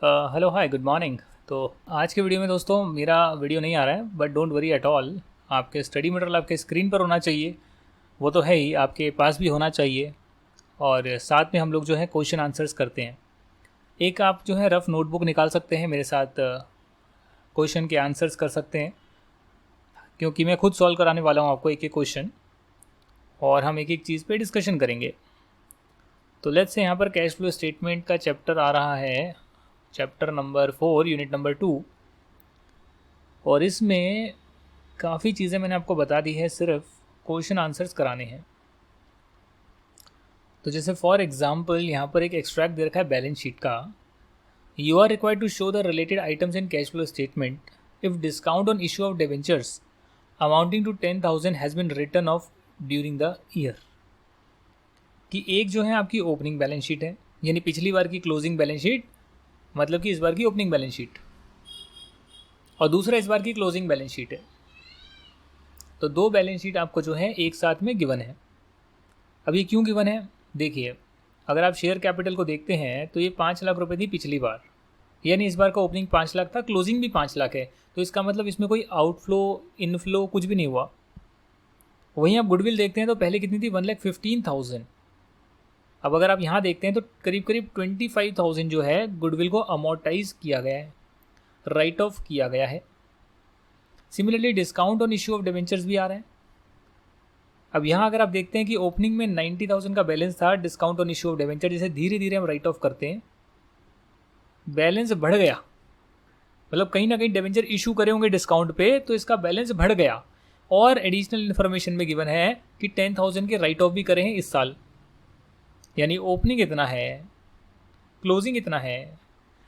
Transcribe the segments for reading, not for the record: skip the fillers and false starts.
Hello hi good morning. तो आज के वीडियो में दोस्तों मेरा वीडियो नहीं आ रहा है, but don't worry at all. आपके स्टडी मटेरियल आपके स्क्रीन पर होना चाहिए, वो तो है ही, आपके पास भी होना चाहिए। और साथ में हम लोग जो है क्वेश्चन आंसर्स करते हैं। एक आप जो है रफ नोटबुक निकाल सकते हैं, मेरे साथ क्वेश्चन के आंसर्स कर सकते हैं, क्योंकि मैं खुद सॉल्व कराने वाला हूँ आपको एक एक क्वेश्चन, और हम एक एक चीज़ पे डिस्कशन करेंगे। तो लेट्स से यहाँ पर कैश फ्लो स्टेटमेंट का चैप्टर आ रहा है, चैप्टर नंबर 4 यूनिट नंबर 2। और इसमें काफ़ी चीज़ें मैंने आपको बता दी है, सिर्फ क्वेश्चन आंसर्स कराने हैं। तो जैसे फॉर एग्जांपल यहाँ पर एक एक्सट्रैक्ट दे रखा है बैलेंस शीट का। You are required to show the related items in cash flow statement if discount on issue of debentures amounting to 10,000 has been written off during the year. कि एक जो है आपकी ओपनिंग बैलेंस शीट है, यानी पिछली बार की क्लोजिंग बैलेंस शीट, मतलब कि इस बार की ओपनिंग बैलेंस शीट, और दूसरा इस बार की क्लोजिंग बैलेंस शीट है। तो दो बैलेंस शीट आपको जो है एक साथ में गिवन है। अब ये क्यों गिवन है, देखिए, अगर आप शेयर कैपिटल को देखते हैं तो ये 5 लाख रुपए थी पिछली बार, यानी इस बार का ओपनिंग 5 लाख था, क्लोजिंग भी 5 लाख है। तो इसका मतलब इसमें कोई आउटफ्लो इनफ्लो कुछ भी नहीं हुआ। वहीं आप गुडविल देखते हैं तो पहले कितनी थी, 1,15,000। अब अगर आप यहाँ देखते हैं तो करीब करीब 25,000 जो है गुडविल को अमोर्टाइज किया गया है, राइट ऑफ किया गया है। Similarly discount on issue of debentures भी आ रहे हैं। अब यहाँ अगर आप देखते हैं कि ओपनिंग में 90,000 का बैलेंस था, discount on issue of debenture जैसे धीरे धीरे हम राइट ऑफ करते हैं, बैलेंस बढ़ गया। मतलब कहीं ना कहीं डिबेंचर इशू करे होंगे डिस्काउंट पे, तो इसका बैलेंस बढ़ गया। और एडिशनल इन्फॉर्मेशन में गिवन है कि 10,000 के राइट ऑफ भी करे हैं इस साल, यानी ओपनिंग इतना है, क्लोजिंग इतना है,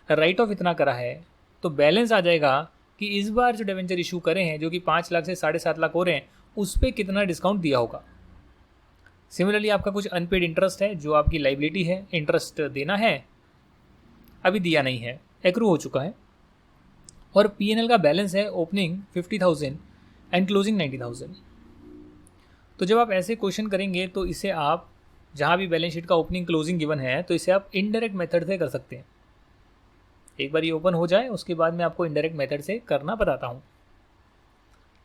राइट ऑफ इतना करा है। तो बैलेंस आ जाएगा कि इस बार जो डिबेंचर इशू करे हैं, जो कि 5 लाख से 7.5 लाख हो रहे हैं, उस पर कितना डिस्काउंट दिया होगा। सिमिलरली आपका कुछ अनपेड इंटरेस्ट है, जो आपकी लाइबिलिटी है, इंटरेस्ट देना है, अभी दिया नहीं है, एक्रू हो चुका है। और पीएनएल का बैलेंस है ओपनिंग 50,000 एंड क्लोजिंग 90,000। तो जब आप ऐसे क्वेश्चन करेंगे तो इसे आप, जहाँ भी बैलेंस शीट का ओपनिंग क्लोजिंग गिवन है, तो इसे आप इनडायरेक्ट मेथड से कर सकते हैं। एक बार ये ओपन हो जाए उसके बाद मैं आपको इनडायरेक्ट मेथड से करना बताता हूँ।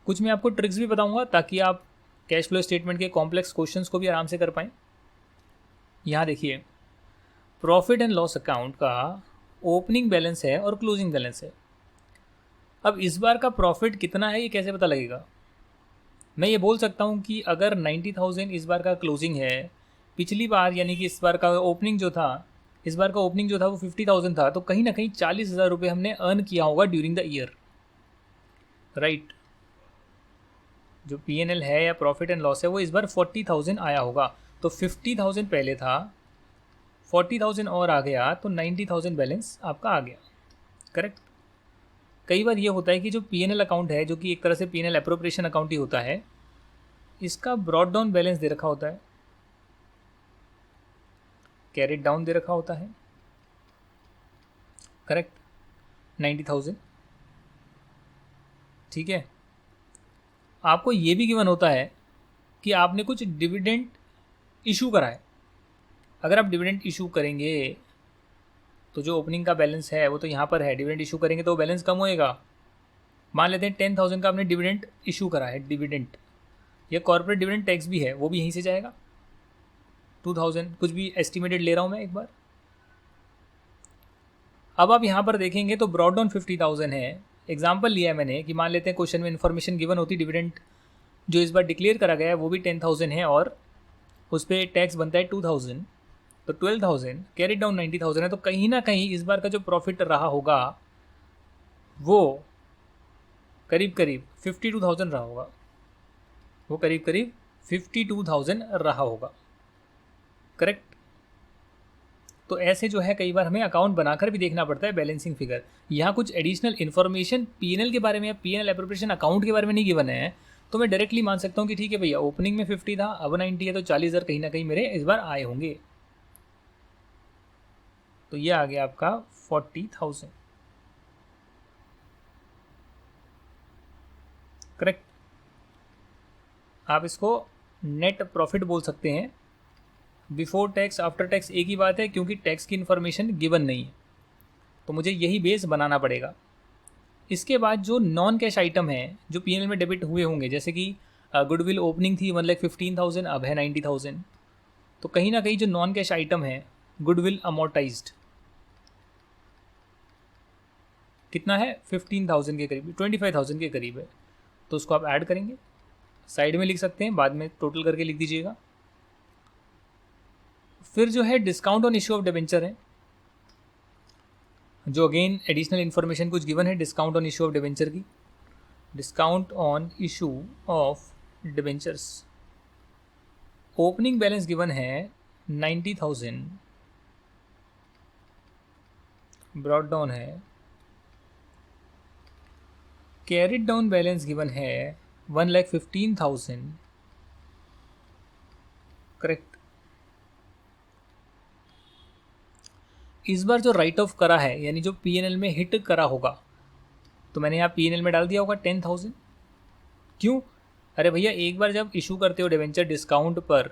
कुछ मैं आपको ट्रिक्स भी बताऊंगा ताकि आप कैश फ्लो स्टेटमेंट के कॉम्प्लेक्स क्वेश्चंस को भी आराम से कर पाएँ। यहाँ देखिए, प्रॉफिट एंड लॉस अकाउंट का ओपनिंग बैलेंस है और क्लोजिंग बैलेंस है। अब इस बार का प्रॉफिट कितना है ये कैसे पता लगेगा। मैं ये बोल सकता हूँ कि अगर 90,000 इस बार का क्लोजिंग है, पिछली बार यानी कि इस बार का ओपनिंग जो था, इस बार का ओपनिंग जो था वो 50,000 था, तो कहीं ना कहीं 40,000 रुपये हमने अर्न किया होगा ड्यूरिंग द ईयर, राइट। जो पीएनएल है या प्रॉफिट एंड लॉस है वो इस बार 40,000 आया होगा। तो 50,000 पहले था, 40,000 और आ गया, तो 90,000 बैलेंस आपका आ गया, करेक्ट। कई बार ये होता है कि जो पीएनएल अकाउंट है, जो कि एक तरह से पीएनएल एप्रोप्रिएशन अकाउंट ही होता है, इसका ब्रॉड डाउन बैलेंस दे रखा होता है, कैरेट डाउन दे रखा होता है, करेक्ट, 90,000, ठीक है। आपको ये भी गिवन होता है कि आपने कुछ डिविडेंड इशू करा है। अगर आप डिविडेंड इशू करेंगे तो जो ओपनिंग का बैलेंस है वो तो यहाँ पर है, डिविडेंड इशू करेंगे तो बैलेंस कम होएगा। मान लेते हैं 10,000 का आपने डिविडेंड इशू करा है, डिविडेंड या कॉर्पोरेट डिविडेंड टैक्स भी है, वो भी यहीं से जाएगा। 2,000 कुछ भी एस्टिमेटेड ले रहा हूँ मैं एक बार। अब आप यहाँ पर देखेंगे तो ब्रॉड डाउन 50,000 है। एग्जाम्पल लिया है मैंने कि मान लेते हैं क्वेश्चन में इन्फॉर्मेशन गिवन होती, डिविडेंड जो इस बार डिक्लेयर करा गया है वो भी 10,000 है और उस पर टैक्स बनता है 2,000, तो 12,000, कैरी डाउन 90,000 है। तो कहीं ना कहीं इस बार का जो प्रॉफिट रहा होगा वो करीब करीब 52,000 रहा होगा, वो करीब करीब 52,000 रहा होगा, करेक्ट। तो ऐसे जो है कई बार हमें अकाउंट बनाकर भी देखना पड़ता है बैलेंसिंग फिगर। यहाँ कुछ एडिशनल इन्फॉर्मेशन पीएनएल के बारे में या पीएनएल एप्रोप्रिएशन अकाउंट के बारे में नहीं गिवन है, तो मैं डायरेक्टली मान सकता हूँ कि ठीक है भैया, ओपनिंग में 50 था, अब 90 है, तो 40,000 कहीं ना कहीं मेरे इस बार आए होंगे। तो ये आ गया आपका 40,000, करेक्ट। आप इसको नेट प्रॉफिट बोल सकते हैं। बिफोर टैक्स आफ्टर टैक्स एक ही बात है, क्योंकि टैक्स की इन्फॉर्मेशन गिवन नहीं है। तो मुझे यही बेस बनाना पड़ेगा। इसके बाद जो नॉन कैश आइटम है जो पीएनएल में डेबिट हुए होंगे, जैसे कि गुडविल ओपनिंग थी 1,15,000, अब है 90,000, तो कहीं ना कहीं जो नॉन कैश आइटम है गुडविल अमोर्टाइज्ड कितना है 15,000 के करीब, 25,000 के करीब है, तो उसको आप ऐड करेंगे, साइड में लिख सकते हैं, बाद में टोटल करके लिख दीजिएगा। फिर जो है discount on issue of debenture है, जो अगेन एडिशनल इन्फॉर्मेशन कुछ गिवन है discount on issue of debenture की। Discount on issue of debentures, opening balance given है 90,000, ब्रॉड डाउन है, कैरिड डाउन बैलेंस गिवन है 1,15,000, करेक्ट। इस बार जो राइट ऑफ करा है यानी जो पीएनएल में हिट करा होगा, तो मैंने यहाँ पीएनएल में डाल दिया होगा 10,000। क्यों? अरे भैया एक बार जब इशू करते हो डिबेंचर डिस्काउंट पर,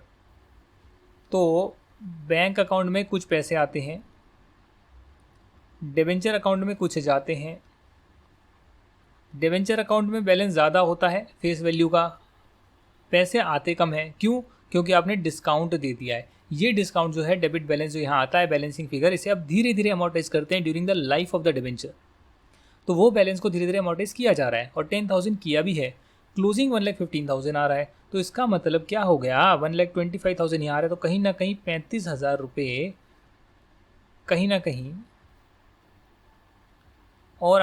तो बैंक अकाउंट में कुछ पैसे आते हैं, डिबेंचर अकाउंट में कुछ जाते हैं। डिबेंचर अकाउंट में बैलेंस ज़्यादा होता है फेस वैल्यू का, पैसे आते कम है। क्यों? क्योंकि आपने डिस्काउंट दे दिया है। ये डिस्काउंट जो है डेबिट बैलेंस जो यहाँ आता है बैलेंसिंग फिगर, इसे आप धीरे धीरे अमोर्टाइज करते हैं during the life of the debenture, तो वो बैलेंस को धीरे धीरे अमोर्टाइज किया जा रहा है और 10,000 किया भी है। क्लोजिंग 1,15,000 आ रहा है, तो इसका मतलब क्या हो गया 1,25,000 यहाँ आ रहा है, तो कहीं ना कहीं 35,000 रुपये कहीं ना कहीं और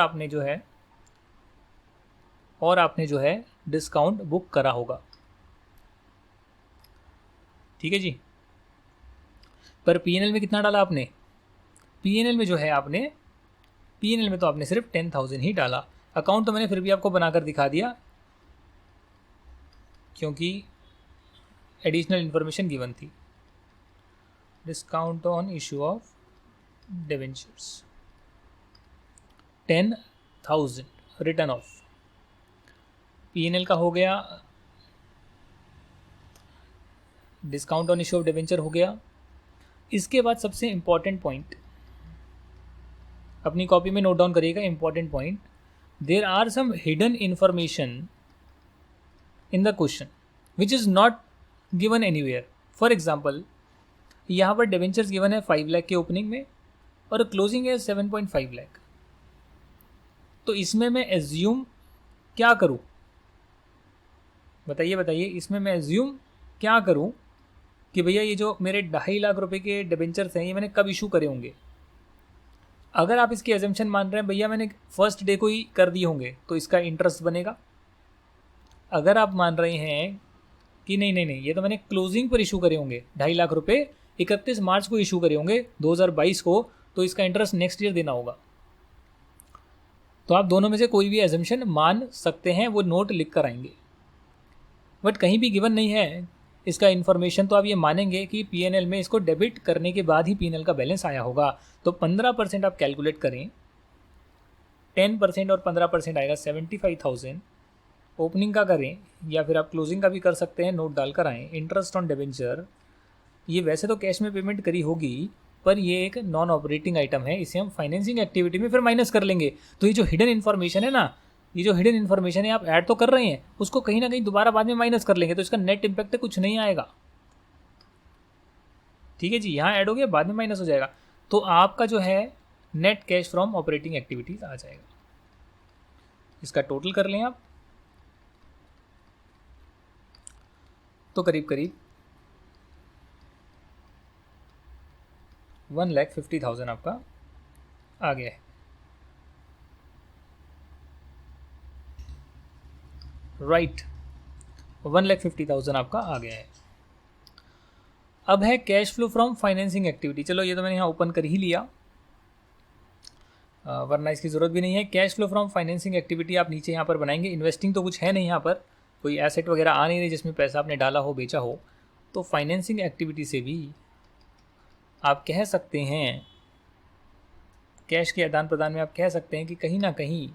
आपने जो है डिस्काउंट बुक करा होगा। ठीक है जी। पर पीएनएल में कितना डाला आपने? पीएनएल में जो है पीएनएल में तो आपने सिर्फ 10,000 ही डाला। अकाउंट तो मैंने फिर भी आपको बनाकर दिखा दिया क्योंकि एडिशनल इन्फॉर्मेशन गिवन थी। Discount on issue of debentures 10,000 written off PNL का हो गया, discount on issue of debenture हो गया। इसके बाद सबसे इंपॉर्टेंट पॉइंट अपनी कॉपी में नोट डाउन करिएगा, important point, there are some hidden information in the question which is not given anywhere. For example यहाँ पर डिबेंचर्स गिवन है 5 लाख के ओपनिंग में और क्लोजिंग है 7.5 लाख। तो इसमें मैं एज्यूम क्या करूँ? बताइए इसमें मैं एज्यूम क्या करूँ कि भैया ये जो मेरे 2.5 लाख रुपए के डिबेंचर्स हैं ये मैंने कब इशू करे होंगे। अगर आप इसकी एजम्पशन मान रहे हैं भैया मैंने फर्स्ट डे को ही कर दिए होंगे तो इसका इंटरेस्ट बनेगा। अगर आप मान रहे हैं कि नहीं ये तो मैंने क्लोजिंग पर इशू करे होंगे 2.5 लाख रुपए 31 मार्च को इशू करे होंगे 2022 को, तो इसका इंटरेस्ट नेक्स्ट ईयर देना होगा। तो आप दोनों में से कोई भी एजम्पशन मान सकते हैं, वो नोट लिख कर आएंगे। बट कहीं भी गिवन नहीं है इसका इन्फॉर्मेशन, तो आप ये मानेंगे कि पीएनएल में इसको डेबिट करने के बाद ही पीएनएल का बैलेंस आया होगा। तो 15% आप कैलकुलेट करें, 10% और 15% आएगा 75,000 ओपनिंग का करें या फिर आप क्लोजिंग का भी कर सकते हैं, नोट डालकर आएँ। इंटरेस्ट ऑन डिबेंचर ये वैसे तो कैश में पेमेंट करी होगी पर ये एक नॉन ऑपरेटिंग आइटम है, इसे हम फाइनेंसिंग एक्टिविटी में फिर माइनस कर लेंगे। तो ये जो हिडन इन्फॉर्मेशन है ना, ये जो हिडन इन्फॉर्मेशन है आप ऐड तो कर रहे हैं, उसको कहीं ना कहीं दोबारा बाद में माइनस कर लेंगे, तो इसका नेट इम्पैक्ट कुछ नहीं आएगा। ठीक है जी, यहाँ ऐड हो गया बाद में माइनस हो जाएगा, तो आपका जो है net cash from operating activities आ जाएगा। इसका टोटल कर लें आप तो करीब 1,50,000 आपका आ गया है। राइट 1,50,000 आपका आ गया है। अब है cash flow from financing activity. चलो ये तो मैंने यहाँ ओपन कर ही लिया, वरना इसकी ज़रूरत भी नहीं है। Cash flow from financing activity आप नीचे यहाँ पर बनाएंगे। इन्वेस्टिंग तो कुछ है नहीं, यहाँ पर कोई एसेट वगैरह आ नहीं रही जिसमें पैसा आपने डाला हो बेचा हो, तो फाइनेंसिंग एक्टिविटी से भी आप कह सकते हैं, कैश के आदान प्रदान में आप कह सकते हैं कि कहीं ना कहीं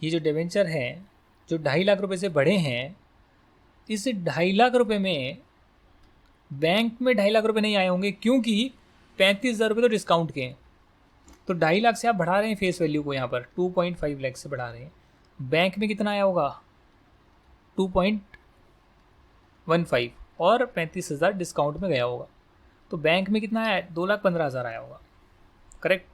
ये जो डिबेंचर है जो 2.5 लाख रुपए से बढ़े हैं, इस 2.5 लाख रुपए में बैंक में 2.5 लाख रुपए नहीं आए होंगे क्योंकि 35,000 रुपये तो डिस्काउंट के हैं। तो 2.5 लाख से आप बढ़ा रहे हैं फेस वैल्यू को, यहाँ पर 2.5 लाख से बढ़ा रहे हैं। बैंक में कितना आया होगा 2.15 और 35,000 डिस्काउंट में गया होगा, तो बैंक में कितना आया 2,15,000 आया होगा, करेक्ट।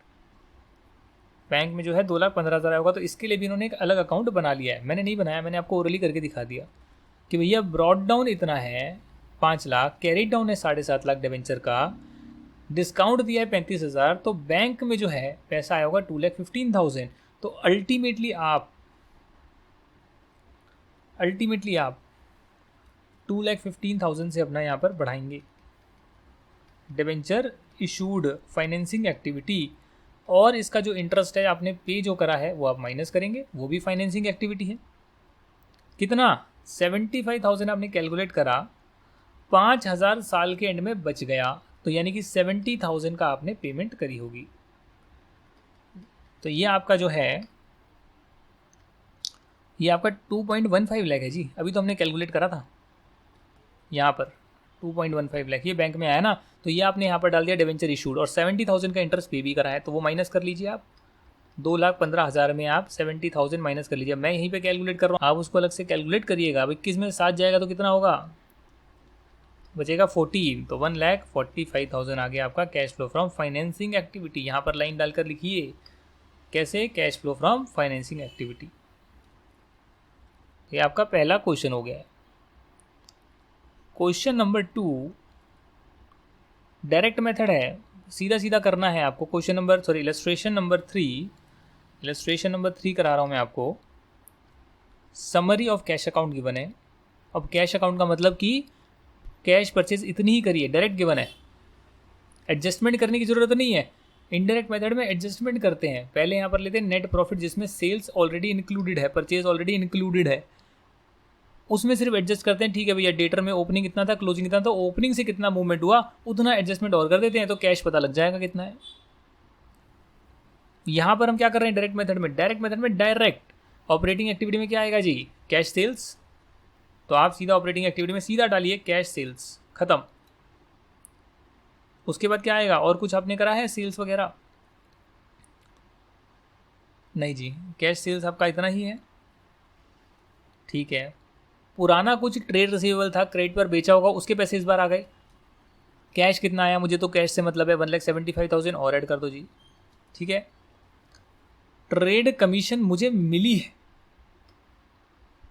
बैंक में जो है 2,15,000 आया होगा, तो इसके लिए भी इन्होंने एक अलग अकाउंट बना लिया है। मैंने नहीं बनाया, मैंने आपको ओरली करके दिखा दिया कि भैया ब्रॉड डाउन इतना है 5 लाख, कैरिड डाउन है 7.5 लाख डिवेंचर का, डिस्काउंट दिया है 35,000, तो बैंक में जो है पैसा आया होगा 2,15,000। तो अल्टीमेटली आप 2,15,000 से अपना यहाँ पर बढ़ाएंगे डिवेंचर इशूड फाइनेंसिंग एक्टिविटी, और इसका जो इंटरेस्ट है आपने पे जो करा है वो आप माइनस करेंगे, वो भी फाइनेंसिंग एक्टिविटी है। कितना 75,000 आपने कैलकुलेट करा, 5,000 साल के एंड में बच गया, तो यानी कि 70,000 का आपने पेमेंट करी होगी। तो ये आपका जो है ये आपका 2.15 लाख है जी, अभी तो हमने कैलकुलेट करा था यहाँ पर 2.15 लाख, ये बैंक में आया ना, तो ये आपने यहाँ पर डाल दिया डिवेंचर इशूड, और 70,000 का इंटरेस्ट पे भी करा है, तो वो माइनस कर लीजिए आप। 2,15,000 में आप 70,000 माइनस कर लीजिए। मैं यहीं पे कैलकुलेट कर रहा हूँ, आप उसको अलग से कैलकुलेट करिएगा। अब 21 में 7 जाएगा तो कितना होगा, बचेगा 14, तो 1,45,000 आ गया आपका cash flow from financing activity. यहाँ पर लाइन डालकर लिखिए कैसे, cash flow from financing activity. ये आपका पहला क्वेश्चन हो गया है। क्वेश्चन नंबर 2 डायरेक्ट मेथड है, सीधा सीधा करना है आपको। इलस्ट्रेशन नंबर 3 करा रहा हूँ मैं आपको। Summary of cash account given है। अब कैश अकाउंट का मतलब कि कैश परचेज इतनी ही करिए, डायरेक्ट गिवन है, एडजस्टमेंट करने की ज़रूरत नहीं है। इनडायरेक्ट मेथड में एडजस्टमेंट करते हैं। पहले यहाँ पर लेते हैं नेट प्रॉफिट, जिसमें सेल्स ऑलरेडी इंक्लूडेड है, परचेज ऑलरेडी इंक्लूडेड है, उसमें सिर्फ एडजस्ट करते हैं। ठीक है भैया, डेटर में ओपनिंग कितना था, क्लोजिंग कितना था, ओपनिंग से कितना मूवमेंट हुआ उतना एडजस्टमेंट और कर देते हैं, तो कैश पता लग जाएगा कितना है। यहाँ पर हम क्या कर रहे हैं डायरेक्ट मेथड में डायरेक्ट ऑपरेटिंग एक्टिविटी में क्या आएगा जी, कैश सेल्स। तो आप सीधा ऑपरेटिंग एक्टिविटी में सीधा डालिए कैश सेल्स, खत्म। उसके बाद क्या आएगा, और कुछ आपने करा है सेल्स वगैरह, नहीं जी, कैश सेल्स आपका इतना ही है। ठीक है, पुराना कुछ ट्रेड रिसीवेबल था, क्रेडिट पर बेचा होगा, उसके पैसे इस बार आ गए। कैश कितना आया, मुझे तो कैश से मतलब है 1,75,000 और ऐड कर दो जी। ठीक है, ट्रेड कमीशन मुझे मिली है,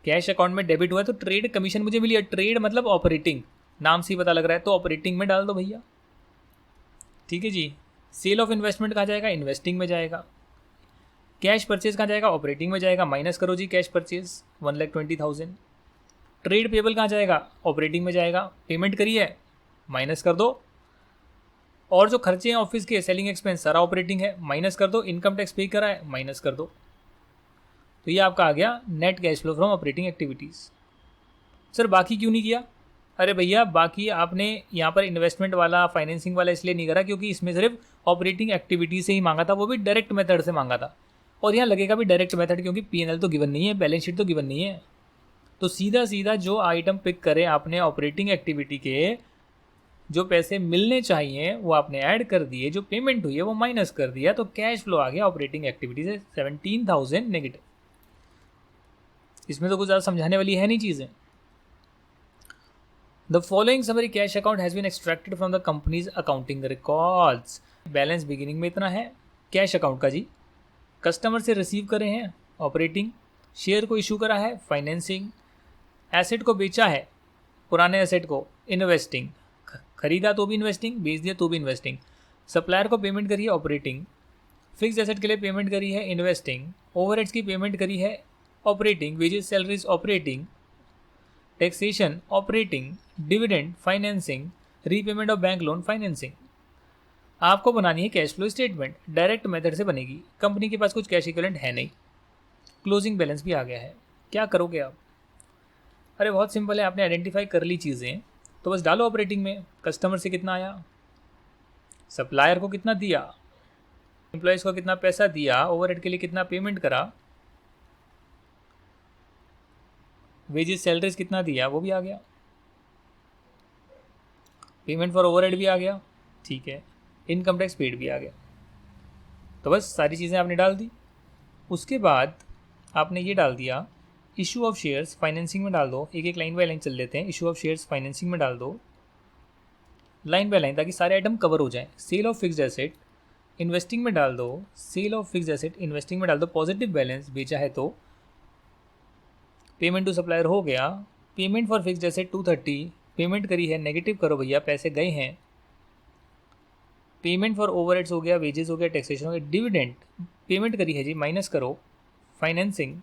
कैश अकाउंट में डेबिट हुआ है तो ट्रेड कमीशन मुझे मिली है। ट्रेड मतलब ऑपरेटिंग, नाम से ही पता लग रहा है, तो ऑपरेटिंग में डाल दो भैया। ठीक है जी, सेल ऑफ इन्वेस्टमेंट कहाँ जाएगा, इन्वेस्टिंग में जाएगा। कैश परचेज कहाँ जाएगा, ऑपरेटिंग में जाएगा, माइनस करो जी कैश परचेज 1,20,000। ट्रेड पेबल कहाँ जाएगा, ऑपरेटिंग में जाएगा, पेमेंट करी है, माइनस कर दो। और जो खर्चे हैं ऑफिस के, सेलिंग एक्सपेंस सारा ऑपरेटिंग है, माइनस कर दो। इनकम टैक्स पे करा है, माइनस कर दो। तो ये आपका आ गया net cash flow from operating activities. Sir बाकी क्यों नहीं किया, अरे भैया बाकी आपने यहाँ पर इन्वेस्टमेंट वाला, फाइनेंसिंग वाला इसलिए नहीं करा क्योंकि इसमें सिर्फ ऑपरेटिंग एक्टिविटी से ही मांगा था, वो भी डायरेक्ट मेथड से मांगा था, और यहाँ लगेगा भी डायरेक्ट मेथड क्योंकि P&L तो गिवन नहीं है, बैलेंस शीट तो गिवन नहीं है। तो सीधा सीधा जो आइटम पिक करे आपने ऑपरेटिंग एक्टिविटी के, जो पैसे मिलने चाहिए वो आपने ऐड कर दिए, जो पेमेंट हुई है वो माइनस कर दिया, तो कैश फ्लो आ गया ऑपरेटिंग एक्टिविटी से 17,000 नेगेटिव। इसमें तो कुछ ज़्यादा समझाने वाली है नहीं चीज़ें। The following summary cash account has been extracted from the company's accounting records. Balance beginning में इतना है कैश अकाउंट का जी, कस्टमर से रिसीव करे हैं ऑपरेटिंग, शेयर को इशू करा है फाइनेंसिंग, एसेट को बेचा है पुराने एसेट को इन्वेस्टिंग, खरीदा तो भी इन्वेस्टिंग, बेच दिया तो भी इन्वेस्टिंग, सप्लायर को पेमेंट करी है ऑपरेटिंग, फिक्स एसेट के लिए पेमेंट करी है इन्वेस्टिंग, ओवरहेड्स की पेमेंट करी है operating, wages salaries operating, taxation operating, dividend financing, repayment of bank loan financing. आपको बनानी है cash flow statement, direct method से बनेगी। कंपनी के पास कुछ कैश इक्विवेलेंट है नहीं, क्लोजिंग बैलेंस भी आ गया है, क्या करोगे आप? अरे बहुत सिंपल है, आपने आइडेंटिफाई कर ली चीज़ें तो बस डालो ऑपरेटिंग में। कस्टमर से कितना आया, सप्लायर को कितना दिया, एम्प्लॉयज़ को कितना पैसा दिया, ओवरहेड के लिए कितना पेमेंट करा, वेजेस सैलरीज कितना दिया वो भी आ गया, पेमेंट फॉर ओवरहेड भी आ गया। ठीक है, इनकम टैक्स पेड भी आ गया। तो बस सारी चीज़ें आपने डाल दी। उसके बाद आपने ये डाल दिया इशू ऑफ शेयर्स फाइनेंसिंग में डाल दो। एक एक लाइन बाय लाइन चल लेते हैं। इशू ऑफ शेयर्स फाइनेंसिंग में डाल दो लाइन बाय लाइन, ताकि सारे आइटम कवर हो जाएं। Sale of fixed asset investing में डाल दो। Sale of fixed asset investing में डाल दो। पॉजिटिव बैलेंस बेचा है तो पेमेंट टू सप्लायर हो गया। Payment for fixed asset 230 payment करी है, नेगेटिव करो भैया, पैसे गए हैं। पेमेंट फॉर ओवरहेड्स हो गया, वेजेस हो गया, टैक्सेशन हो गया। डिविडेंड पेमेंट करी है जी, माइनस करो। Financing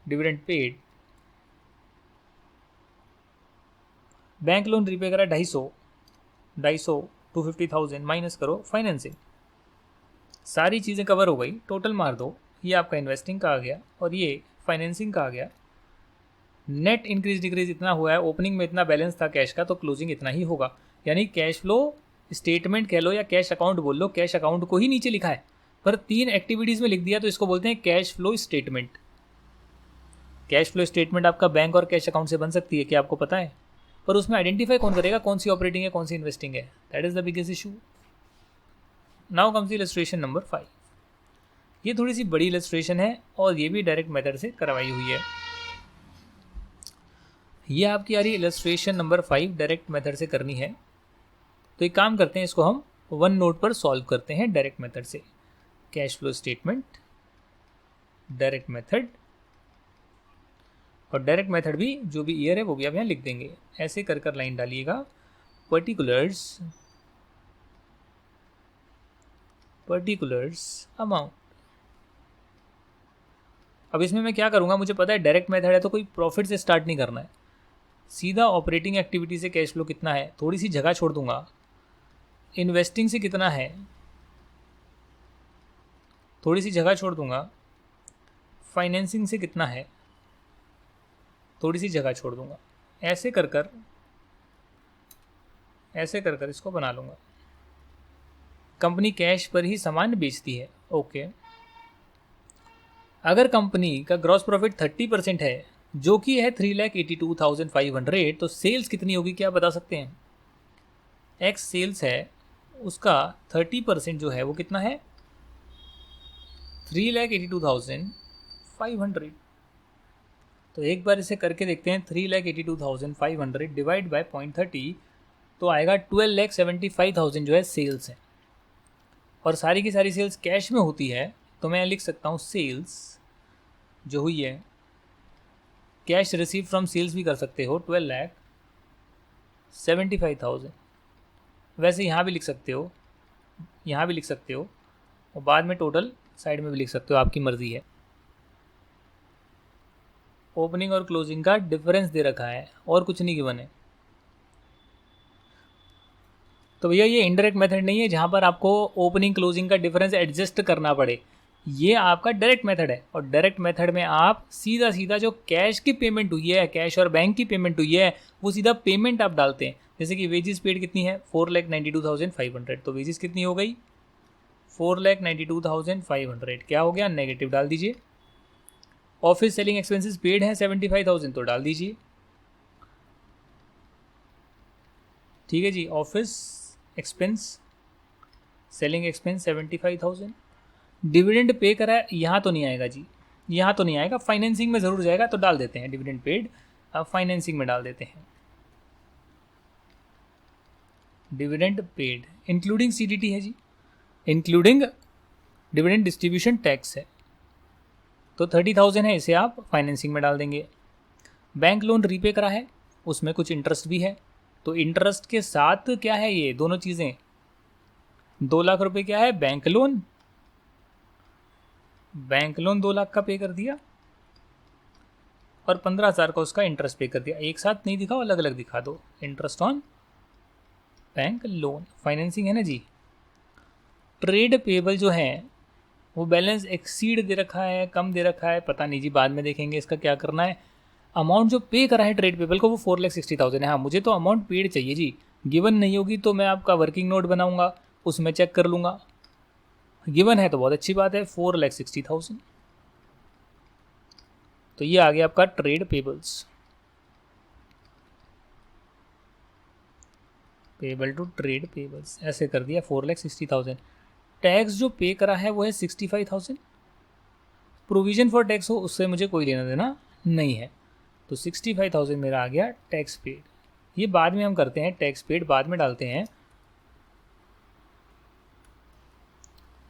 dividend paid. Bank loan repay करा 250 250,000 माइनस करो फाइनेंसिंग। सारी चीज़ें कवर हो गई, टोटल मार दो। ये आपका इन्वेस्टिंग का आ गया और ये फाइनेंसिंग का आ गया। नेट इंक्रीज डिक्रीज इतना हुआ है, ओपनिंग में इतना बैलेंस था कैश का, तो क्लोजिंग इतना ही होगा। यानी कैश फ्लो स्टेटमेंट कह लो या कैश अकाउंट बोल लो, कैश अकाउंट को ही नीचे लिखा है पर 3 एक्टिविटीज़ में लिख दिया, तो इसको बोलते हैं cash flow statement. Cash flow statement आपका बैंक और कैश अकाउंट से बन सकती है, क्या आपको पता है? पर उसमें आइडेंटिफाई कौन करेगा कौन सी ऑपरेटिंग है कौन सी इन्वेस्टिंग है? That is the biggest issue. Now comes illustration number 5। ये थोड़ी सी बड़ी इलस्ट्रेशन है और ये भी डायरेक्ट मेथड से करवाई हुई है। ये आपकी आ रही इलस्ट्रेशन नंबर 5 डायरेक्ट मेथड से करनी है। तो एक काम करते हैं, इसको हम वन नोट पर सॉल्व करते हैं डायरेक्ट मेथड से। Cash flow statement, direct method, और डायरेक्ट मेथड भी जो भी ईयर है वो भी आप यहाँ लिख देंगे। ऐसे कर कर लाइन डालिएगा। Particulars amount. अब इसमें मैं क्या करूँगा, मुझे पता है डायरेक्ट मेथड है तो कोई प्रॉफिट से स्टार्ट नहीं करना है, सीधा ऑपरेटिंग एक्टिविटी से कैश फ्लो कितना है, थोड़ी सी जगह छोड़ दूंगा। इन्वेस्टिंग से कितना है, थोड़ी सी जगह छोड़ दूंगा। फाइनेंसिंग से कितना है, थोड़ी सी जगह छोड़ दूंगा। ऐसे कर कर इसको बना लूँगा। कंपनी कैश पर ही सामान बेचती है, ओके। अगर कंपनी का ग्रॉस प्रॉफिट 30% है जो कि है 3,82,500, तो सेल्स कितनी होगी क्या बता सकते हैं? एक्स सेल्स है, उसका 30% जो है वो कितना है? 3,82,500। तो एक बार इसे करके देखते हैं। 3,82,500 डिवाइड बाय 0.30 तो आएगा 12,75,000 जो है सेल्स है। और सारी की सारी सेल्स कैश में होती है, तो मैं लिख सकता हूँ सेल्स जो हुई है, कैश रिसीव फ्रॉम सेल्स भी कर सकते हो, 12,75,000। वैसे यहाँ भी लिख सकते हो, यहाँ भी लिख सकते हो, और बाद में टोटल साइड में भी लिख सकते हो, आपकी मर्ज़ी है। ओपनिंग और क्लोजिंग का डिफरेंस दे रखा है और कुछ नहीं गिवन है। तो भैया ये इनडायरेक्ट मेथड नहीं है जहाँ पर आपको ओपनिंग क्लोजिंग का डिफरेंस एडजस्ट करना पड़े, ये आपका डायरेक्ट मेथड है। और डायरेक्ट मेथड में आप सीधा सीधा जो कैश की पेमेंट हुई है, कैश और बैंक की पेमेंट हुई है, वो सीधा पेमेंट आप डालते हैं। जैसे कि वेजेस पेड कितनी है, 4,92,500, तो वेजेस कितनी हो गई? 4,92,500। क्या हो गया? नेगेटिव डाल दीजिए। ऑफिस सेलिंग एक्सपेंसेस पेड हैं 75,000, तो डाल दीजिए। ठीक है जी, office expense selling expense 75,000। Dividend pay करा है, यहाँ तो नहीं आएगा जी, यहाँ तो नहीं आएगा, फाइनेंसिंग में ज़रूर जाएगा, तो डाल देते हैं डिविडेंड पेड, अब फाइनेंसिंग में डाल देते हैं। डिविडेंड पेड इंक्लूडिंग सीडीटी है जी, इंक्लूडिंग डिविडेंड डिस्ट्रीब्यूशन टैक्स है, तो 30,000 है, इसे आप फाइनेंसिंग में डाल देंगे। बैंक लोन रीपे करा है, उसमें कुछ इंटरेस्ट भी है, तो इंटरेस्ट के साथ क्या है, ये दोनों चीज़ें, 2 लाख रुपए क्या है? Bank loan. 2 लाख का पे कर दिया और 15,000 का उसका इंटरेस्ट पे कर दिया। एक साथ नहीं दिखाओ, अलग अलग दिखा दो। Interest on bank loan, financing है ना जी। ट्रेड पेबल जो है वो बैलेंस एक्सीड दे रखा है, कम दे रखा है, पता नहीं जी, बाद में देखेंगे इसका क्या करना है। अमाउंट जो पे करा है ट्रेड पेबल को वो 4,60,000 है। हाँ, मुझे तो अमाउंट पेड चाहिए जी, गिवन नहीं होगी तो मैं आपका वर्किंग नोट बनाऊंगा, उसमें चेक कर लूँगा। गिवन है तो बहुत अच्छी बात है, 4,60,000। तो ये आ गया आपका trade payables, payable to trade payables, ऐसे कर दिया 4,60,000। टैक्स जो पे करा है वो है 65,000। प्रोविज़न फॉर टैक्स हो उससे मुझे कोई लेना देना नहीं है। तो 65,000 मेरा आ गया टैक्स पेड। ये बाद में हम करते हैं, टैक्स पेड बाद में डालते हैं।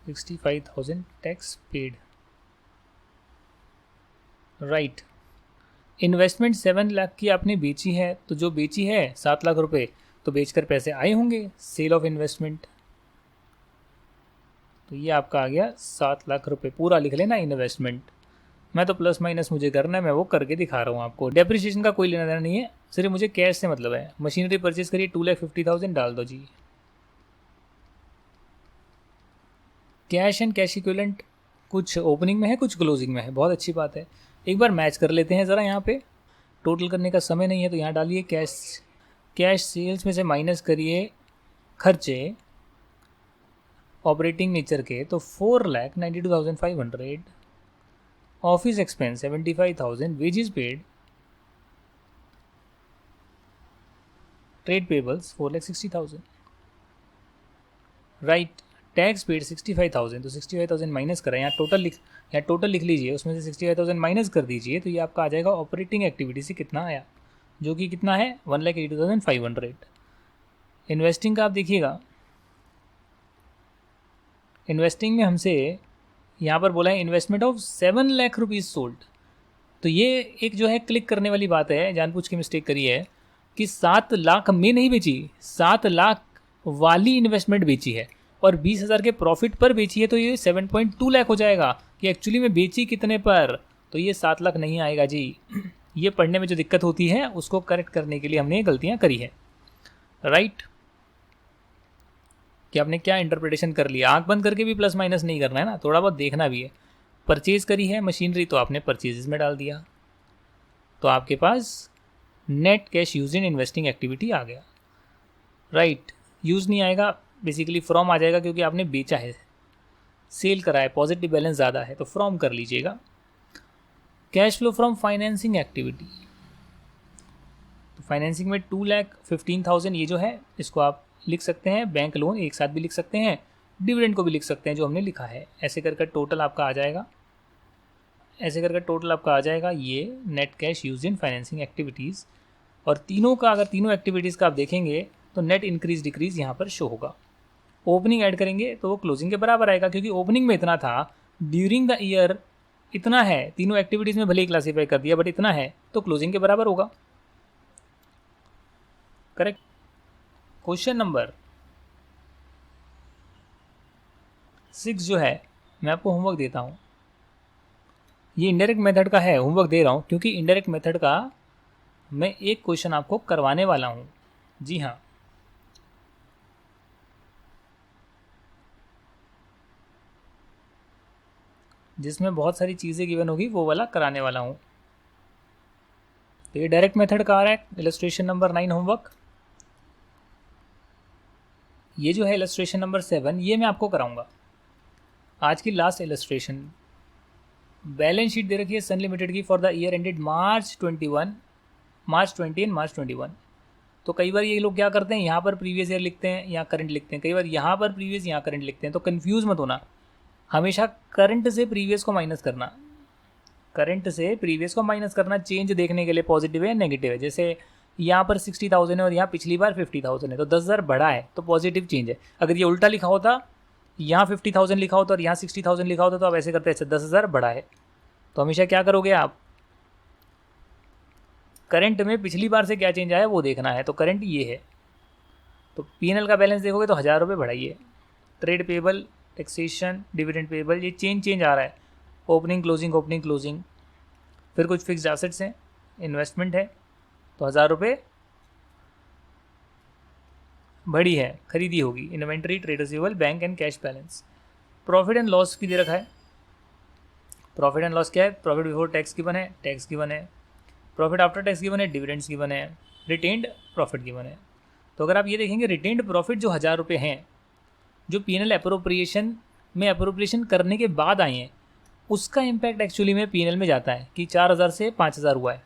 65,000 tax paid, right. Investment 7 lakh की आपने बेची है, तो जो बेची है 7 लाख रुपए, तो बेचकर पैसे आए होंगे, सेल ऑफ इन्वेस्टमेंट। तो ये आपका आ गया 7 लाख रुपए, पूरा लिख लेना इन्वेस्टमेंट। मैं तो प्लस माइनस मुझे करना है, मैं वो करके दिखा रहा हूँ आपको। डेप्रिसिएशन का कोई लेना देना नहीं है, सिर्फ मुझे कैश से मतलब है। मशीनरी परचेज करिए 2,50,000 डाल दो जी। कैश एंड कैश इक्विवेलेंट कुछ ओपनिंग में है, कुछ क्लोजिंग में है, बहुत अच्छी बात है। एक बार मैच कर लेते हैं ज़रा। यहाँ पे टोटल करने का समय नहीं है, तो यहाँ डालिए कैश। कैश सेल्स में से माइनस करिए खर्चे ऑपरेटिंग नेचर के, तो 4,92,500। Office expense 75,000, wages paid, trade payables 4,60,000, right. Tax paid 65,000, तो 65,000 माइनस करें, यहाँ टोटल लिख लीजिए, उसमें से 65,000 माइनस कर दीजिए, तो ये आपका आ जाएगा ऑपरेटिंग एक्टिविटी से कितना आया, जो कि कितना है 1,82,500। इन्वेस्टिंग का आप देखिएगा, इन्वेस्टिंग में हमसे यहाँ पर बोला है investment of 7 lakh rupees sold. तो ये एक जो है क्लिक करने वाली बात है, जानबूझ के मिस्टेक करी है कि 7 लाख में नहीं बेची, 7 लाख वाली इन्वेस्टमेंट बेची है और 20,000 के प्रॉफिट पर बेची है, तो ये 7.2 लाख हो जाएगा कि एक्चुअली में बेची कितने पर। तो ये 7 लाख नहीं आएगा जी। ये पढ़ने में जो दिक्कत होती है उसको करेक्ट करने के लिए हमने गलतियाँ करी है, राइट। कि आपने क्या इंटरप्रिटेशन कर लिया, आंख बंद करके भी प्लस माइनस नहीं करना है ना, थोड़ा बहुत देखना भी है। परचेज करी है मशीनरी, तो आपने परचेजेस में डाल दिया, तो आपके पास net cash use in investing activity आ गया, राइट। यूज़ नहीं आएगा, बेसिकली फ्रॉम आ जाएगा, क्योंकि आपने बेचा है, सेल करा है, पॉजिटिव बैलेंस ज़्यादा है, तो फ्रॉम कर लीजिएगा। Cash flow from financing activity, तो फाइनेंसिंग में 2,15,000 ये जो है इसको आप लिख सकते हैं, बैंक लोन एक साथ भी लिख सकते हैं, डिविडेंड को भी लिख सकते हैं जो हमने लिखा है। ऐसे करके टोटल आपका आ जाएगा, ये नेट कैश यूज इन फाइनेंसिंग एक्टिविटीज़। और तीनों का, अगर तीनों एक्टिविटीज़ का आप देखेंगे तो नेट इंक्रीज डिक्रीज यहाँ पर शो होगा। ओपनिंग ऐड करेंगे तो वो क्लोजिंग के बराबर आएगा, क्योंकि ओपनिंग में इतना था, ड्यूरिंग द ईयर इतना है, तीनों एक्टिविटीज़ में भले ही क्लासीफाई कर दिया बट इतना है, तो क्लोजिंग के बराबर होगा, करेक्ट। क्वेश्चन नंबर 6 जो है, मैं आपको होमवर्क देता हूँ। ये इनडायरेक्ट मेथड का है, होमवर्क दे रहा हूँ क्योंकि इनडायरेक्ट मेथड का मैं एक क्वेश्चन आपको करवाने वाला हूँ। जी हाँ, जिसमें बहुत सारी चीज़ें गिवन होगी, वो वाला कराने वाला हूँ। तो ये डायरेक्ट मेथड का आ रहा है, इलस्ट्रेशन नंबर 9 होमवर्क। ये जो है इलस्ट्रेशन नंबर 7, ये मैं आपको कराऊंगा। आज की लास्ट इलस्ट्रेशन, बैलेंस शीट दे रखी है सन लिमिटेड की for the year ended March 20 and March 21। तो कई बार ये लोग क्या करते हैं, यहाँ पर प्रीवियस ईयर लिखते हैं, यहाँ करंट लिखते हैं, कई बार यहाँ पर प्रीवियस, यहाँ करंट लिखते हैं, तो कन्फ्यूज़ मत होना। हमेशा करंट से प्रीवियस को माइनस करना, चेंज देखने के लिए पॉजिटिव है या नेगेटिव है। जैसे यहाँ पर 60,000 है और यहाँ पिछली बार 50,000 है, तो 10,000 बढ़ा है तो पॉजिटिव चेंज है। अगर ये उल्टा लिखा होता, यहाँ 50,000 लिखा होता और यहाँ 60,000 लिखा होता, तो आप ऐसे करते हैं, अच्छा 10,000 बढ़ा है। तो हमेशा क्या करोगे आप, करंट में पिछली बार से क्या चेंज आया वो देखना है। तो करंट ये है, तो P&L का बैलेंस देखोगे तो 1,000 रुपये बढ़ाइए। Trade payable, taxation, dividend payable, ये चेंज आ रहा है, ओपनिंग क्लोजिंग। फिर कुछ फिक्स्ड एसेट्स हैं, इन्वेस्टमेंट है, तो 1,000 रुपये बढ़ी है, खरीदी होगी। Inventory, trade receivable, bank and cash balance. Profit and loss की दे रखा है। प्रॉफिट एंड लॉस क्या है, प्रॉफिट बिफोर टैक्स गिवन है, टैक्स गिवन है, प्रॉफिट आफ्टर टैक्स गिवन है, डिविडेंड्स गिवन है, रिटेन्ड प्रॉफिट गिवन है। तो अगर आप ये देखेंगे, रिटेन्ड प्रॉफिट जो 1,000 रुपये हैं, जो P&L अप्रोप्रिएशन करने के बाद आए हैं, उसका इम्पैक्ट एक्चुअली में P&L में जाता है कि 4,000 से 5,000 हुआ है।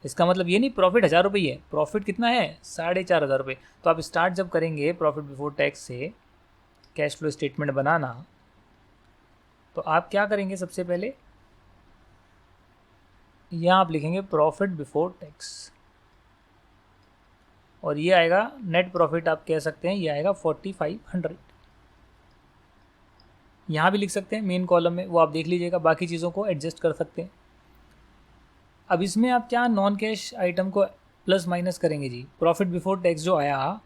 इसका मतलब ये नहीं प्रॉफिट 1,000 रुपये है, प्रॉफिट कितना है 4,500 रुपये। तो आप स्टार्ट जब करेंगे प्रॉफिट बिफोर टैक्स से, कैश फ्लो स्टेटमेंट बनाना, तो आप क्या करेंगे, सबसे पहले यहाँ आप लिखेंगे प्रॉफिट बिफोर टैक्स, और ये आएगा नेट प्रॉफिट, आप कह सकते हैं ये आएगा 4500। यहाँ भी लिख सकते हैं मेन कॉलम में, वो आप देख लीजिएगा, बाकी चीज़ों को एडजस्ट कर सकते हैं। अब इसमें आप क्या नॉन कैश आइटम को प्लस माइनस करेंगे जी, प्रॉफिट बिफोर टैक्स जो आया,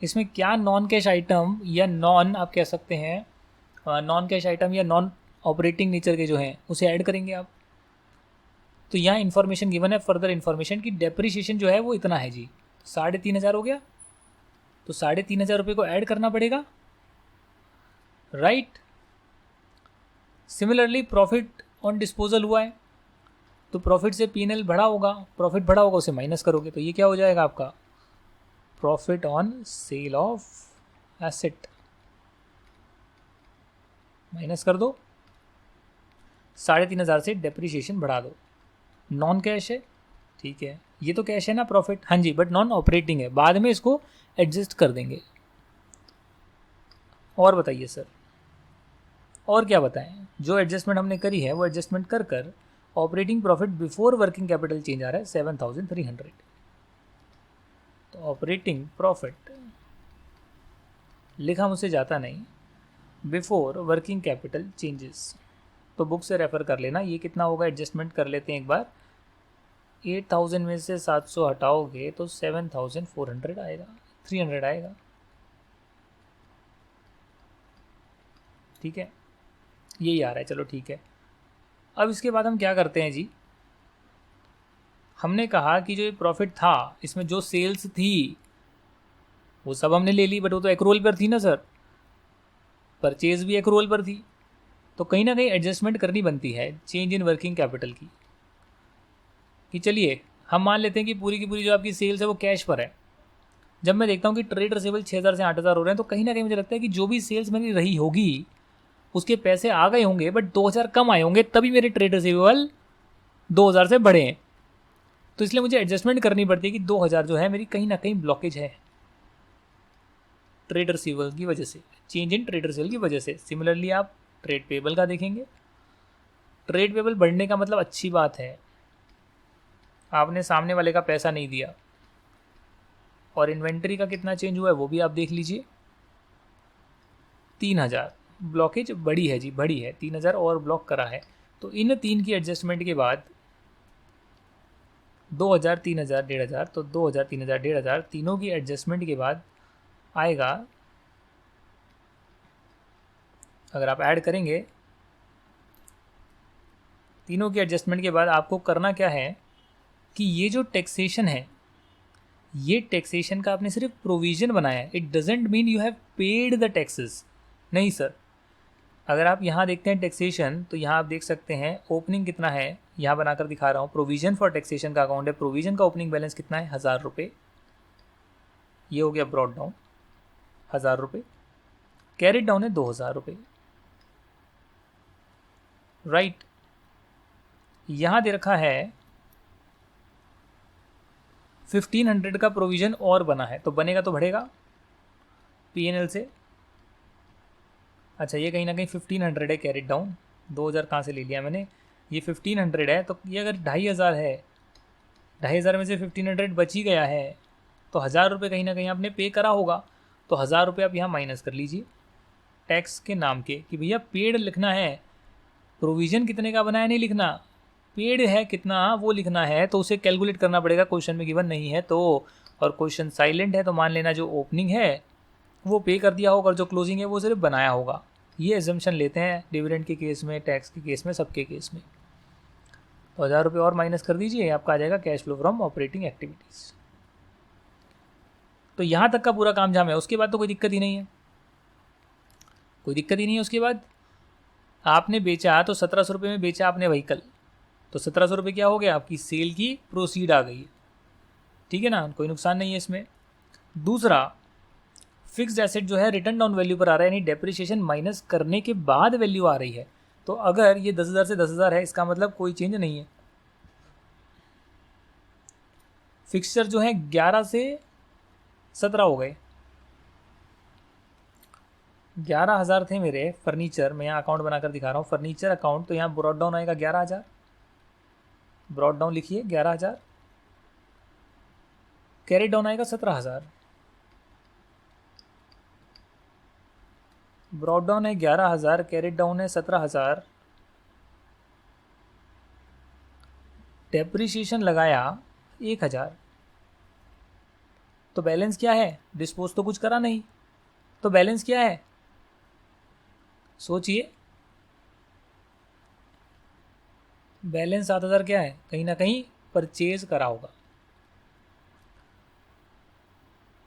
इसमें क्या नॉन कैश आइटम या नॉन आप कह सकते हैं नॉन कैश आइटम या नॉन ऑपरेटिंग नेचर के जो हैं उसे ऐड करेंगे आप। तो यहाँ इन्फॉर्मेशन गिवन है, फर्दर इन्फॉर्मेशन की डेप्रिसिएशन जो है वो इतना है जी, 3500 हो गया, तो 3500 रुपये को ऐड करना पड़ेगा, right. Similarly profit on disposal हुआ है, तो प्रॉफिट से P&L बढ़ा होगा, प्रॉफिट बढ़ा होगा, उसे माइनस करोगे, तो ये क्या हो जाएगा आपका profit on sale of asset, minus कर दो, 3500 से डेप्रिसिएशन बढ़ा दो। नॉन कैश है, ठीक है, ये तो कैश है ना प्रॉफिट, हाँ जी, बट नॉन ऑपरेटिंग है, बाद में इसको एडजस्ट कर देंगे। और बताइए सर, और क्या बताएं, जो एडजस्टमेंट हमने करी है वो एडजस्टमेंट कर कर operating profit before working capital change आ रहा है 7300। तो ऑपरेटिंग प्रॉफिट लिखा मुझसे जाता नहीं, बिफोर वर्किंग कैपिटल चेंजेस, तो बुक से रेफर कर लेना। ये कितना होगा, एडजस्टमेंट कर लेते हैं एक बार, 8000 में से 700 हटाओगे तो 7400 आएगा, 300 आएगा, ठीक है, यही आ रहा है, चलो ठीक है। अब इसके बाद हम क्या करते हैं जी, हमने कहा कि जो ये प्रॉफिट था इसमें जो सेल्स थी वो सब हमने ले ली, बट वो तो एक्रूअल पर थी ना सर, परचेज भी एक्रूअल पर थी, तो कहीं ना कहीं एडजस्टमेंट करनी बनती है चेंज इन वर्किंग कैपिटल की। कि चलिए हम मान लेते हैं कि पूरी की पूरी जो आपकी सेल्स है वो कैश पर है, जब मैं देखता हूँ कि ट्रेड रिसीवेबल 6000 से 8000 हो रहे हैं, तो कहीं ना कहीं मुझे लगता है कि जो भी सेल्स मेरी रही होगी उसके पैसे आ गए होंगे, बट 2000 कम आए होंगे, तभी मेरे ट्रेड रिसीवेबल 2000 से बढ़े हैं। तो इसलिए मुझे एडजस्टमेंट करनी पड़ती है कि 2000 जो है मेरी कहीं ना कहीं ब्लॉकेज है ट्रेड रिसीवेबल की वजह से, चेंज इन ट्रेड रिसीवेबल की वजह से। सिमिलरली आप ट्रेड पेबल का देखेंगे, ट्रेड पेबल बढ़ने का मतलब अच्छी बात है, आपने सामने वाले का पैसा नहीं दिया। और इन्वेंट्री का कितना चेंज हुआ है वो भी आप देख लीजिए, 3000, ब्लॉकेज बड़ी है जी, बड़ी है, 3000 और ब्लॉक करा है। तो इन तीन की एडजस्टमेंट के बाद 2000, 3000, 1500, तो 2000, 3000, 1500 तीनों की एडजस्टमेंट के बाद आएगा, अगर आप ऐड करेंगे तीनों की एडजस्टमेंट के बाद आपको करना क्या है कि ये जो टैक्सेशन है, ये टैक्सेशन का आपने सिर्फ प्रोविज़न बनाया है, it doesn't mean you have paid the taxes, नहीं सर। अगर आप यहाँ देखते हैं टैक्सेशन, तो यहाँ आप देख सकते हैं ओपनिंग कितना है, यहाँ बनाकर दिखा रहा हूँ, प्रोविज़न फॉर टैक्सेशन का अकाउंट है, प्रोविज़न का ओपनिंग बैलेंस कितना है, 1000 रुपये, ये हो गया ब्रॉड डाउन 1000 रुपये, कैरिड डाउन है 2000 रुपये, राइट। यहाँ दे रखा है 1500 का प्रोविज़न और बना है, तो बनेगा तो बढ़ेगा P&L से। अच्छा, ये कहीं ना कहीं 1500 है कैरिड डाउन, 2000 कहाँ से ले लिया मैंने, ये 1500 है, तो ये अगर 2500 है, 2500 में से 1500 बच ही गया है, तो 1000 रुपये कहीं ना कहीं आपने पे करा होगा, तो 1000 रुपये आप यहाँ माइनस कर लीजिए टैक्स के नाम के, कि भैया पेड लिखना है, प्रोविज़न कितने का बनाया नहीं लिखना, पेड है कितना वो लिखना है, तो उसे कैलकुलेट करना पड़ेगा, क्वेश्चन में गिवन नहीं है तो, और क्वेश्चन साइलेंट है तो मान लेना जो ओपनिंग है वो पे कर दिया होगा और जो क्लोजिंग है वो सिर्फ बनाया होगा। ये एजम्पशन लेते हैं डिविडेंड के केस में, टैक्स के केस में, सबके केस में। तो 1000 रुपये और माइनस कर दीजिए, आपका आ जाएगा cash flow from operating activities. तो यहाँ तक का पूरा काम जाम है, उसके बाद तो कोई दिक्कत ही नहीं है, कोई दिक्कत ही नहीं है। उसके बाद आपने बेचा, तो 1700 रुपये में बेचा आपने व्हीकल, तो 1700 रुपये क्या हो गया, आपकी सेल की प्रोसीड आ गई है, ठीक है ना, कोई नुकसान नहीं है इसमें। दूसरा, फिक्स्ड एसेट जो है रिटर्न डाउन वैल्यू पर आ रहा है, यानी डेप्रिसिएशन माइनस करने के बाद वैल्यू आ रही है। तो अगर ये 10,000 से 10,000 है, इसका मतलब कोई चेंज नहीं है। फिक्सचर जो है 11 से 17 हो गए, 11,000 थे मेरे फर्नीचर, मैं यहाँ अकाउंट बनाकर दिखा रहा हूँ, फर्नीचर अकाउंट, तो यहाँ ब्रॉड डाउन आएगा 11,000, ब्रॉड डाउन लिखिए 11,000, कैरी डाउन आएगा 17,000, ब्रॉड डाउन है 11,000, कैरी डाउन है 17,000, डेप्रिसिएशन लगाया 1,000, तो बैलेंस क्या है? डिस्पोज तो कुछ करा नहीं, तो बैलेंस क्या है? सोचिए, बैलेंस 7,000 क्या है? कहीं ना कहीं परचेज करा होगा,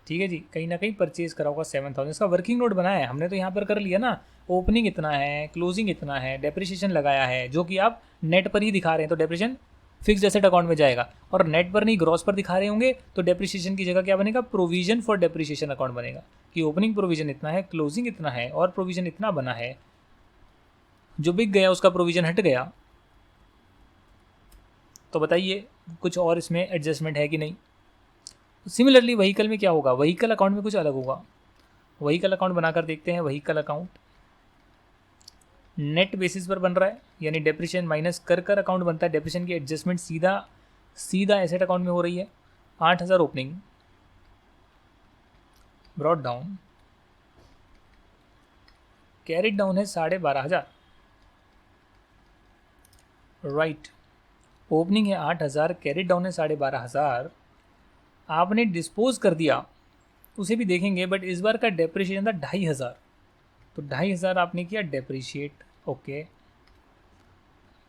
ठीक है जी, कहीं ना कहीं परचेज करा होगा 7,000, इसका वर्किंग नोट बनाया है हमने, तो यहाँ पर कर लिया ना, ओपनिंग इतना है, क्लोजिंग इतना है, डेप्रिसिएशन लगाया है, जो कि आप नेट पर ही दिखा रहे हैं, तो डेप्रिसिएशन फिक्स्ड एसेट अकाउंट में जाएगा, और नेट पर नहीं ग्रॉस पर दिखा रहे होंगे तो डेप्रिसिएशन की जगह क्या बनेगा? प्रोविजन फॉर डेप्रिसिएशन अकाउंट बनेगा, कि ओपनिंग प्रोविजन इतना है, क्लोजिंग इतना है, और प्रोविजन इतना बना है, जो बिक गया उसका प्रोविजन हट गया। तो बताइए कुछ और इसमें एडजस्टमेंट है कि नहीं? सिमिलरली व्हीकल में क्या होगा? व्हीकल अकाउंट में कुछ अलग होगा, व्हीकल अकाउंट बनाकर देखते हैं। व्हीकल अकाउंट नेट बेसिस पर बन रहा है, यानी डेप्रिसिएशन माइनस कर अकाउंट बनता है, डेप्रिसिएशन की एडजस्टमेंट सीधा एसेट अकाउंट में हो रही है। 8,000 opening, brought down, carried down है 12,500, राइट, ओपनिंग है 8,000, कैरिड डाउन है 12,500, आपने डिस्पोज कर दिया, उसे भी देखेंगे, बट इस बार का डेप्रिसिएशन था 2,500, तो 2,500 आपने किया डेप्रिशिएट, ओके,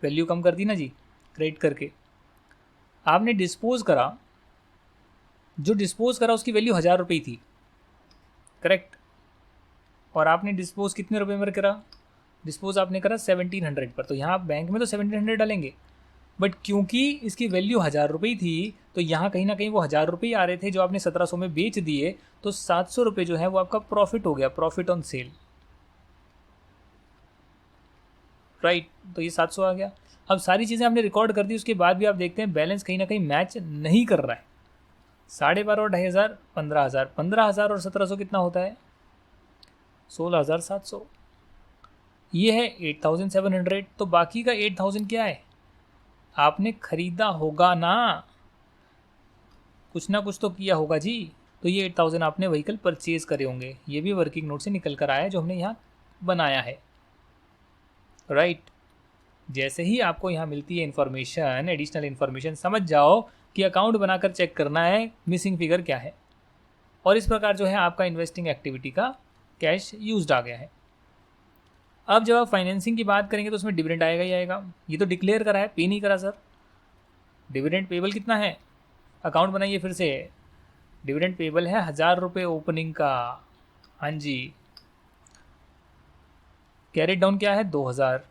वैल्यू कम कर दी ना जी क्रेडिट करके। आपने डिस्पोज करा, जो डिस्पोज करा उसकी वैल्यू 1,000 रुपये थी, करेक्ट, और आपने डिस्पोज कितने रुपए में करा? डिस्पोज आपने करा 1,700 पर, तो यहाँ बैंक में तो 1,700 डालेंगे, बट क्योंकि इसकी वैल्यू 1,000 रुपये थी, तो यहाँ कहीं ना कहीं वो 1,000 रुपये आ रहे थे जो आपने 1,700 में बेच दिए, तो 700 रुपये जो है वो आपका प्रॉफिट हो गया, प्रॉफिट ऑन सेल, राइट, तो ये 700 आ गया। अब सारी चीज़ें आपने रिकॉर्ड कर दी, उसके बाद भी आप देखते हैं बैलेंस कहीं ना कहीं मैच नहीं कर रहा है। 12,500 और 2,500 15,000, 15,000 और 1,700 कितना होता है? 16,700, ये है 8,700, तो बाकी का 8,000 क्या है? आपने खरीदा होगा ना कुछ तो किया होगा जी, तो ये 8,000 आपने व्हीकल परचेज करे होंगे, ये भी वर्किंग नोट से निकल कर आया है जो हमने यहाँ बनाया है, राइट। जैसे ही आपको यहाँ मिलती है इन्फॉर्मेशन, एडिशनल इन्फॉर्मेशन, समझ जाओ कि अकाउंट बनाकर चेक करना है मिसिंग फिगर क्या है, और इस प्रकार जो है आपका इन्वेस्टिंग एक्टिविटी का कैश यूज्ड आ गया है। अब जब आप फाइनेंसिंग की बात करेंगे तो उसमें डिविडेंड आएगा ही आएगा, ये तो डिक्लेयर करा है, पे नहीं करा सर। डिविडेंड पेबल कितना है? अकाउंट बनाइए फिर से, डिविडेंड पेबल है 1,000 रुपये ओपनिंग का, हाँ जी। कैरी डाउन क्या है? 2,000,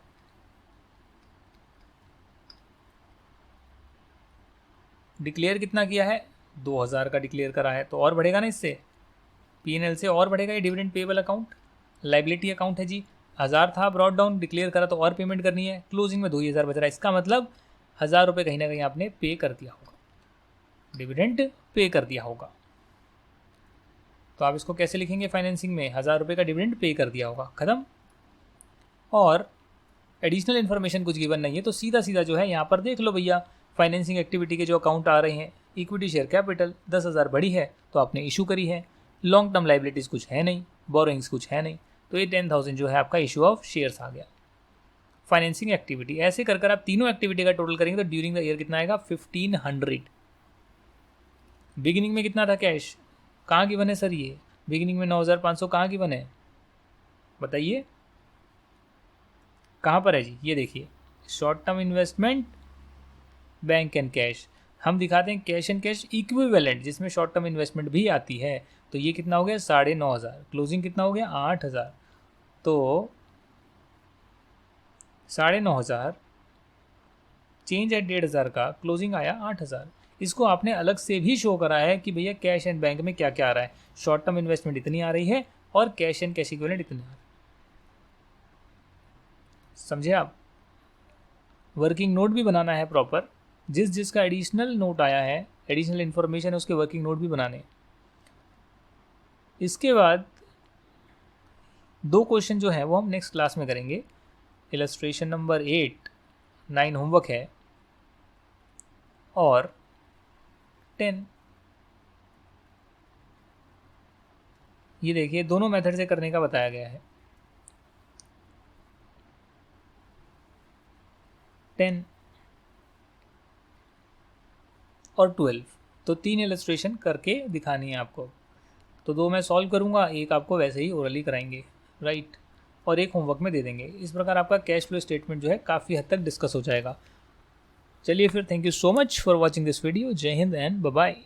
डिक्लेयर कितना किया है? 2,000 का डिक्लेयर करा है, तो और बढ़ेगा ना इससे, P&L से और बढ़ेगा ये dividend payable account. Liability account है जी, 1,000 था, ब्रॉड डाउन डिक्लेयर करा तो और पेमेंट करनी है, क्लोजिंग में 2,000 बच रहा है, इसका मतलब 1,000 रुपये कहीं ना कहीं आपने पे कर दिया होगा, डिविडेंड पे कर दिया होगा। तो आप इसको कैसे लिखेंगे फाइनेंसिंग में? 1,000 रुपये का डिविडेंड पे कर दिया होगा, खत्म। और एडिशनल इन्फॉर्मेशन कुछ गिवन नहीं है, तो सीधा सीधा जो है यहाँ पर देख लो भैया, फाइनेंसिंग एक्टिविटी के जो अकाउंट आ रहे हैं, इक्विटी शेयर कैपिटल 10,000 बढ़ी है तो आपने इशू करी है, लॉन्ग टर्म लाइबिलिटीज़ कुछ है नहीं, बोरोइंग्स कुछ है नहीं, तो ये 10,000 जो है आपका इशू ऑफ शेयर्स आ गया। फाइनेंसिंग एक्टिविटी ऐसे कर आप तीनों एक्टिविटी का टोटल करेंगे तो ड्यूरिंग द ईयर कितना आएगा? 1,500। बिगिनिंग में कितना था कैश? कहाँ गिवन है सर ये? बिगिनिंग में 9,500 कहाँ गिवन है बताइए, कहाँ पर है जी? ये देखिए, short term investment, bank and cash, हम दिखाते हैं कैश एंड कैश इक्विवेलेंट जिसमें शॉर्ट टर्म इन्वेस्टमेंट भी आती है, तो ये कितना हो गया? 9,500, क्लोजिंग कितना हो गया? 8,000, तो 9,500 चेंज है 1,500 का, क्लोजिंग आया 8,000। इसको आपने अलग से भी शो करा है कि भैया कैश एंड बैंक में क्या क्या आ रहा है, शॉर्ट टर्म इन्वेस्टमेंट इतनी आ रही है और कैश एंड कैश इक्विवेलेंट इतनी आ रही है, समझे आप? वर्किंग नोट भी बनाना है प्रॉपर, जिसका एडिशनल नोट आया है, एडिशनल इन्फॉर्मेशन है, उसके वर्किंग नोट भी बनाने। इसके बाद 2 क्वेश्चन जो है वो हम नेक्स्ट क्लास में करेंगे। इलस्ट्रेशन नंबर 8 9 होमवर्क है और 10 ये देखिए दोनों मेथड से करने का बताया गया है। 10 और 12 तो 3 इलस्ट्रेशन करके दिखानी है आपको। तो 2 मैं सॉल्व करूँगा, एक आपको वैसे ही ओरली कराएंगे, राइट, और एक होमवर्क में दे देंगे। इस प्रकार आपका कैश फ्लो स्टेटमेंट जो है काफ़ी हद तक डिस्कस हो जाएगा। चलिए फिर, thank you so much for watching this video. जय हिंद एंड बाय बाय।